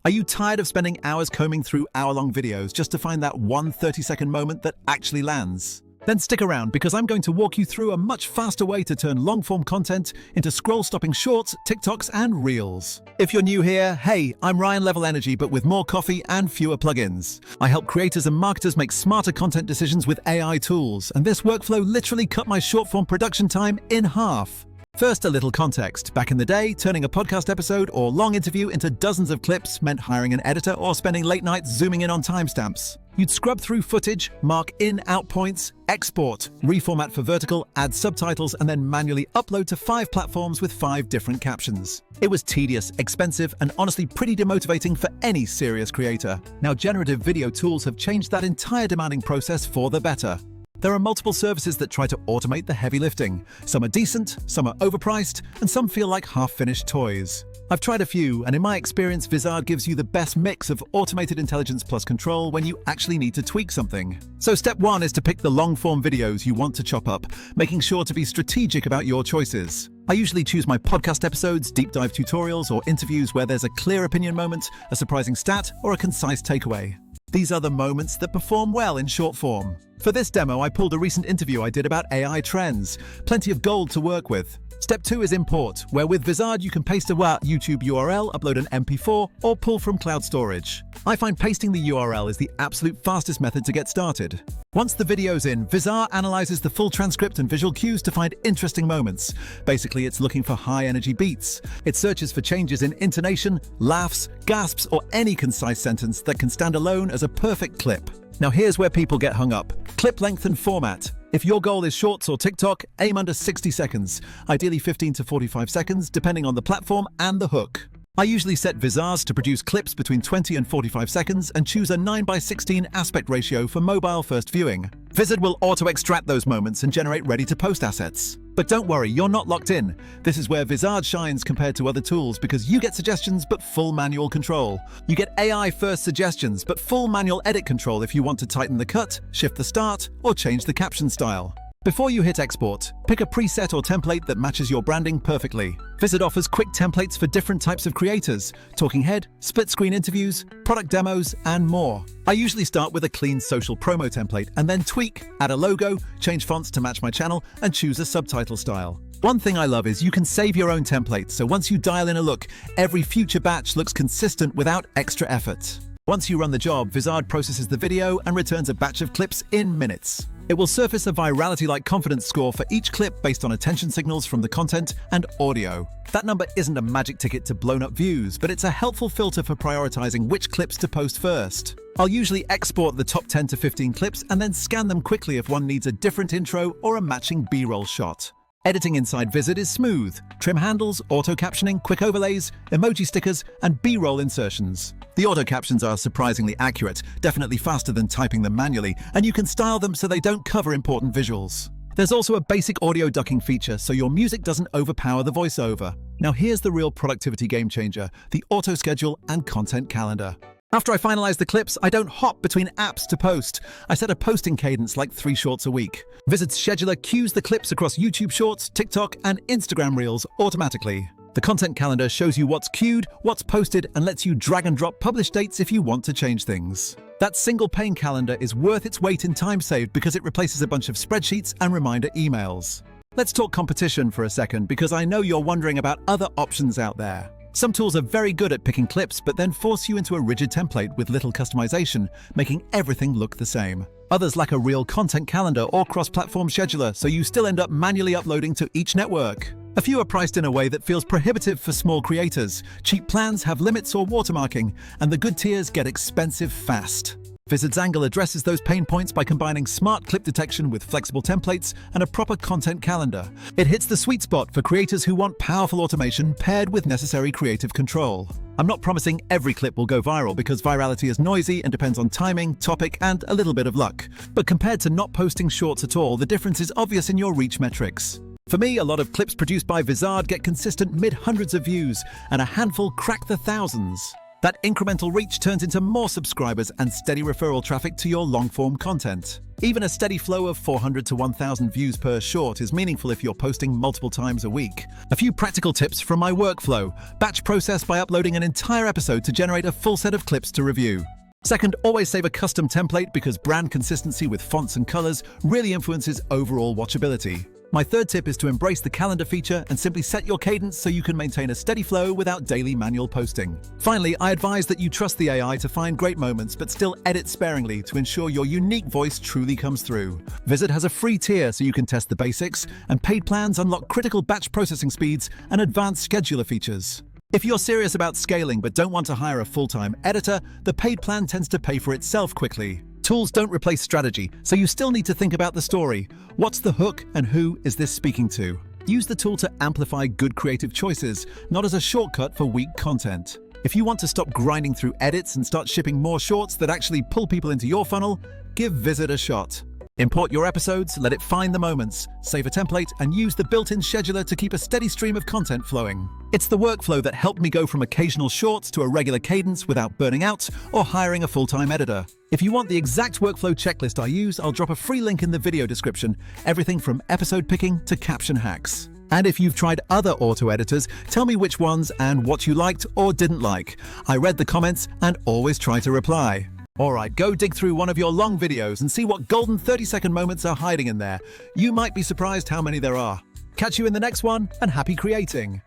Are you tired of spending hours combing through hour-long videos just to find that one 30-second moment that actually lands? Then stick around because I'm going to walk you through a much faster way to turn long-form content into scroll-stopping shorts, TikToks, and Reels. If you're new here, hey, I'm Ryan Level Energy, but with more coffee and fewer plugins. I help creators and marketers make smarter content decisions with AI tools, and this workflow literally cut my short-form production time in half. First, a little context. Back in the day, turning a podcast episode or long interview into dozens of clips meant hiring an editor or spending late nights zooming in on timestamps. You'd scrub through footage, mark in-out points, export, reformat for vertical, add subtitles, and then manually upload to 5 platforms with 5 different captions. It was tedious, expensive, and honestly pretty demotivating for any serious creator. Now, generative video tools have changed that entire demanding process for the better. There are multiple services that try to automate the heavy lifting. Some are decent, some are overpriced, and some feel like half-finished toys. I've tried a few, and in my experience, Vizard gives you the best mix of automated intelligence plus control when you actually need to tweak something. So step 1 is to pick the long-form videos you want to chop up, making sure to be strategic about your choices. I usually choose my podcast episodes, deep dive tutorials, or interviews where there's a clear opinion moment, a surprising stat, or a concise takeaway. These are the moments that perform well in short form. For this demo, I pulled a recent interview I did about AI trends. Plenty of gold to work with. Step 2 is import, where with Vizard you can paste a YouTube URL, upload an MP4, or pull from cloud storage. I find pasting the URL is the absolute fastest method to get started. Once the video's in, Vizard analyzes the full transcript and visual cues to find interesting moments. Basically, it's looking for high-energy beats. It searches for changes in intonation, laughs, gasps, or any concise sentence that can stand alone as a perfect clip. Now here's where people get hung up. Clip length and format. If your goal is shorts or TikTok, aim under 60 seconds, ideally 15 to 45 seconds, depending on the platform and the hook. I usually set Vizards to produce clips between 20 and 45 seconds and choose a 9:16 aspect ratio for mobile first viewing. Vizard will auto-extract those moments and generate ready-to-post assets. But don't worry, you're not locked in. This is where Vizard shines compared to other tools because you get suggestions but full manual control. You get AI-first suggestions but full manual edit control if you want to tighten the cut, shift the start, or change the caption style. Before you hit export, pick a preset or template that matches your branding perfectly. Vizard offers quick templates for different types of creators: talking head, split-screen interviews, product demos, and more. I usually start with a clean social promo template and then tweak, add a logo, change fonts to match my channel, and choose a subtitle style. One thing I love is you can save your own templates, so once you dial in a look, every future batch looks consistent without extra effort. Once you run the job, Vizard processes the video and returns a batch of clips in minutes. It will surface a virality-like confidence score for each clip based on attention signals from the content and audio. That number isn't a magic ticket to blown-up views, but it's a helpful filter for prioritizing which clips to post first. I'll usually export the top 10 to 15 clips and then scan them quickly if one needs a different intro or a matching B-roll shot. Editing inside Vizard is smooth. Trim handles, auto-captioning, quick overlays, emoji stickers, and B-roll insertions. The auto-captions are surprisingly accurate, definitely faster than typing them manually, and you can style them so they don't cover important visuals. There's also a basic audio ducking feature, so your music doesn't overpower the voiceover. Now here's the real productivity game changer: the auto-schedule and content calendar. After I finalize the clips, I don't hop between apps to post. I set a posting cadence like 3 shorts a week. Vizard's scheduler queues the clips across YouTube Shorts, TikTok, and Instagram Reels automatically. The content calendar shows you what's queued, what's posted, and lets you drag and drop publish dates if you want to change things. That single-pane calendar is worth its weight in time saved because it replaces a bunch of spreadsheets and reminder emails. Let's talk competition for a second, because I know you're wondering about other options out there. Some tools are very good at picking clips, but then force you into a rigid template with little customization, making everything look the same. Others lack a real content calendar or cross-platform scheduler, so you still end up manually uploading to each network. A few are priced in a way that feels prohibitive for small creators. Cheap plans have limits or watermarking, and the good tiers get expensive fast. Vizard's angle addresses those pain points by combining smart clip detection with flexible templates and a proper content calendar. It hits the sweet spot for creators who want powerful automation paired with necessary creative control. I'm not promising every clip will go viral because virality is noisy and depends on timing, topic, and a little bit of luck. But compared to not posting shorts at all, the difference is obvious in your reach metrics. For me, a lot of clips produced by Vizard get consistent mid-hundreds of views, and a handful crack the thousands. That incremental reach turns into more subscribers and steady referral traffic to your long-form content. Even a steady flow of 400 to 1,000 views per short is meaningful if you're posting multiple times a week. A few practical tips from my workflow. Batch process by uploading an entire episode to generate a full set of clips to review. Second, always save a custom template because brand consistency with fonts and colors really influences overall watchability. My third tip is to embrace the calendar feature and simply set your cadence so you can maintain a steady flow without daily manual posting. Finally, I advise that you trust the AI to find great moments but still edit sparingly to ensure your unique voice truly comes through. Vizard has a free tier so you can test the basics, and paid plans unlock critical batch processing speeds and advanced scheduler features. If you're serious about scaling but don't want to hire a full-time editor, the paid plan tends to pay for itself quickly. Tools don't replace strategy, so you still need to think about the story. What's the hook and who is this speaking to? Use the tool to amplify good creative choices, not as a shortcut for weak content. If you want to stop grinding through edits and start shipping more shorts that actually pull people into your funnel, give Vizard a shot. Import your episodes, let it find the moments, save a template, and use the built-in scheduler to keep a steady stream of content flowing. It's the workflow that helped me go from occasional shorts to a regular cadence without burning out or hiring a full-time editor. If you want the exact workflow checklist I use, I'll drop a free link in the video description, everything from episode picking to caption hacks. And if you've tried other auto editors, tell me which ones and what you liked or didn't like. I read the comments and always try to reply. Alright, go dig through one of your long videos and see what golden 30-second moments are hiding in there. You might be surprised how many there are. Catch you in the next one, and happy creating!